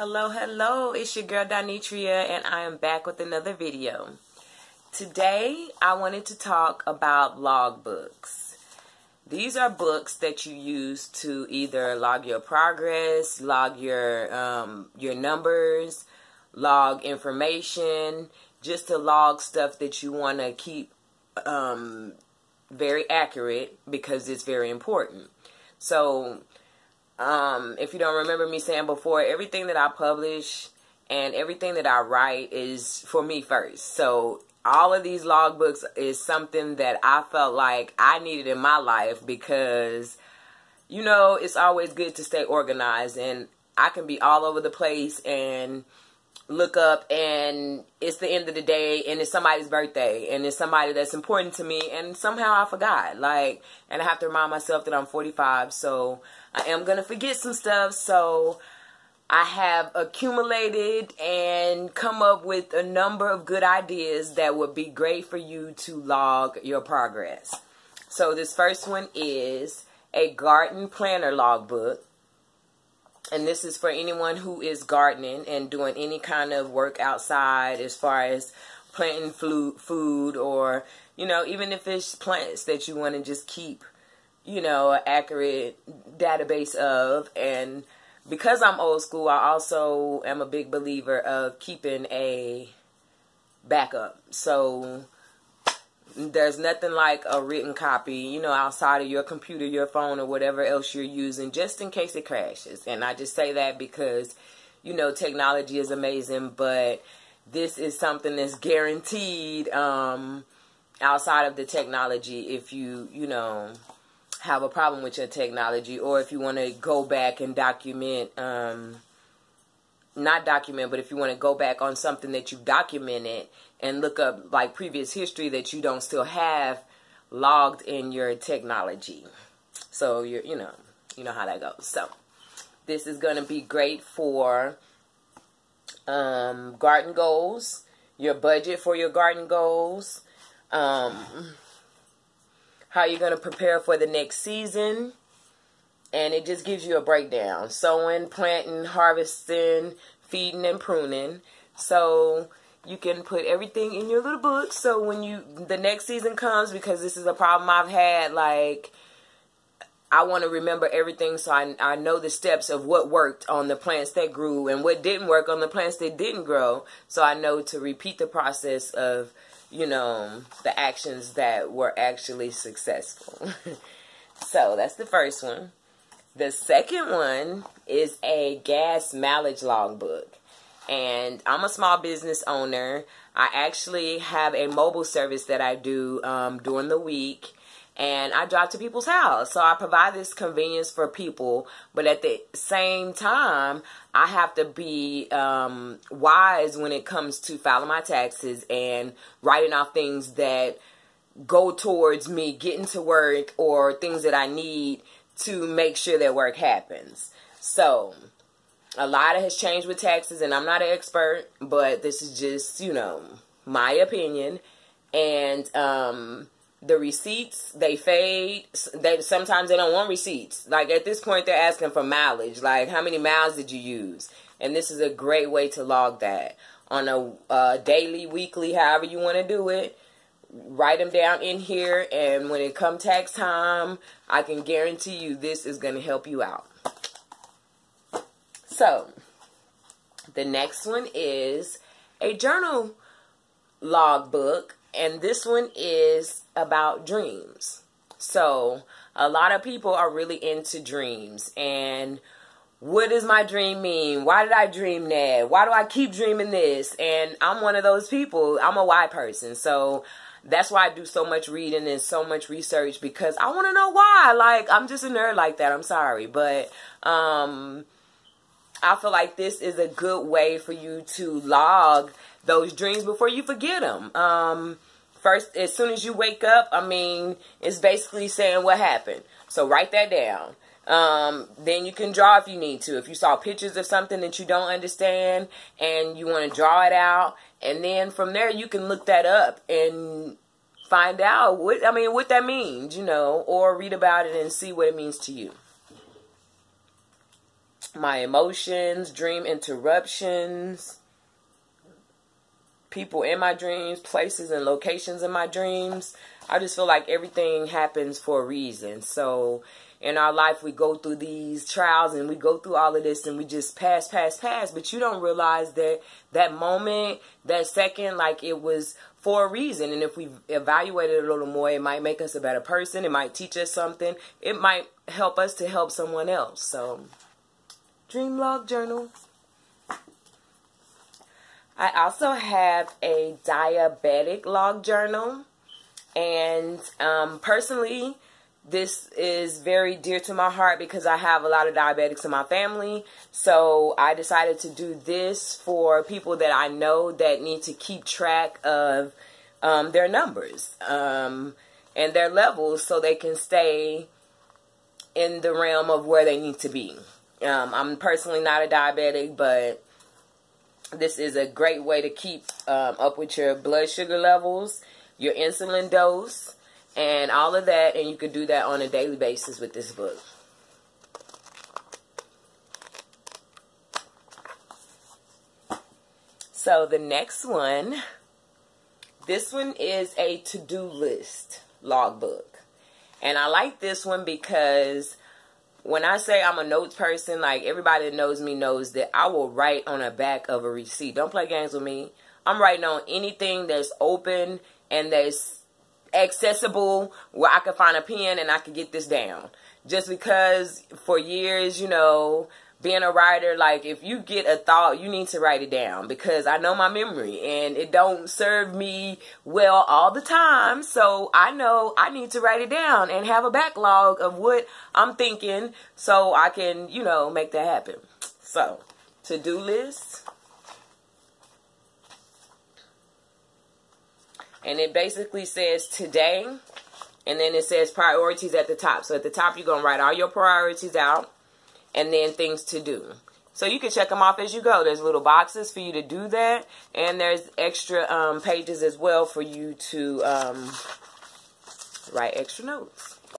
Hello, it's your girl Donitria, and I am back with another video. Today, I wanted to talk about logbooks. These are books that you use to either log your progress, log your numbers, log information, just to log stuff that you want to keep very accurate because it's very important. So, if you don't remember me saying before, everything that I publish and everything that I write is for me first. So all of these logbooks is something that I felt like I needed in my life because, you know, it's always good to stay organized, and I can be all over the place and look up and it's the end of the day and it's somebody's birthday and it's somebody that's important to me and somehow I forgot, and I have to remind myself that I'm 45, so I am going to forget some stuff. So I have accumulated and come up with a number of good ideas that would be great for you to log your progress. So this first one is a garden planner logbook. And this is for anyone who is gardening and doing any kind of work outside as far as planting food or, you know, even if it's plants that you want to just keep, you know, an accurate database of. And because I'm old school, I also am a big believer of keeping a backup. So there's nothing like a written copy, you know, outside of your computer, your phone, or whatever else you're using, just in case it crashes. And I just say that because, you know, technology is amazing, but this is something that's guaranteed outside of the technology. If you know, have a problem with your technology, or if you want to go back and document, not document, but if you want to go back on something that you documented and look up like previous history that you don't still have logged in your technology. So you know how that goes. So this is going to be great for garden goals, your budget for your garden goals, how you're going to prepare for the next season. And it just gives you a breakdown. Sowing, planting, harvesting, feeding, and pruning. So you can put everything in your little book. So when the next season comes, because this is a problem I've had, like, I want to remember everything so I know the steps of what worked on the plants that grew and what didn't work on the plants that didn't grow. So I know to repeat the process of, you know, the actions that were actually successful. So that's the first one. The second one is a gas mileage logbook. And I'm a small business owner. I actually have a mobile service that I do during the week. And I drive to people's house. So I provide this convenience for people. But at the same time, I have to be wise when it comes to filing my taxes and writing off things that go towards me getting to work or things that I need to make sure that work happens. So a lot has changed with taxes, and I'm not an expert, but this is just, you know, my opinion. And the receipts, they fade. Sometimes they don't want receipts. Like at this point, they're asking for mileage. Like, how many miles did you use? And this is a great way to log that on a daily, weekly, however you want to do it. Write them down in here, and when it comes tax time, I can guarantee you this is going to help you out. So, the next one is a journal logbook, and this one is about dreams. So, a lot of people are really into dreams, and what does my dream mean? Why did I dream that? Why do I keep dreaming this? And I'm one of those people. I'm a why person, so that's why I do so much reading and so much research, because I want to know why. Like, I'm just a nerd like that. I'm sorry. But I feel like this is a good way for you to log those dreams before you forget them. First, as soon as you wake up, I mean, it's basically saying what happened. So write that down. Then you can draw if you need to. If you saw pictures of something that you don't understand and you want to draw it out, and then from there you can look that up and find out what that means, you know, or read about it and see what it means to you. my emotions, dream interruptions, people in my dreams, places and locations in my dreams. I just feel like everything happens for a reason. So in our life, we go through these trials and we go through all of this and we just pass. But you don't realize that that moment, that second, like it was for a reason. And if we evaluate it a little more, it might make us a better person. It might teach us something. It might help us to help someone else. So, dream log journal. I also have a diabetic log journal. And personally, this is very dear to my heart because I have a lot of diabetics in my family. So I decided to do this for people that I know that need to keep track of their numbers and their levels so they can stay in the realm of where they need to be. I'm personally not a diabetic, but this is a great way to keep up with your blood sugar levels, your insulin dose, and all of that, and you could do that on a daily basis with this book. So the next one, this one is a to-do list logbook. And I like this one because when I say I'm a notes person, like everybody that knows me knows that I will write on the back of a receipt. Don't play games with me. I'm writing on anything that's open and that's accessible where I can find a pen and I can get this down. Just because for years, you know, being a writer, like if you get a thought, you need to write it down because I know my memory and it don't serve me well all the time. So I know I need to write it down and have a backlog of what I'm thinking so I can, you know, make that happen. So, to-do list. And it basically says today, and then it says priorities at the top. So at the top, you're going to write all your priorities out, and then things to do. So you can check them off as you go. There's little boxes for you to do that, and there's extra pages as well for you to write extra notes.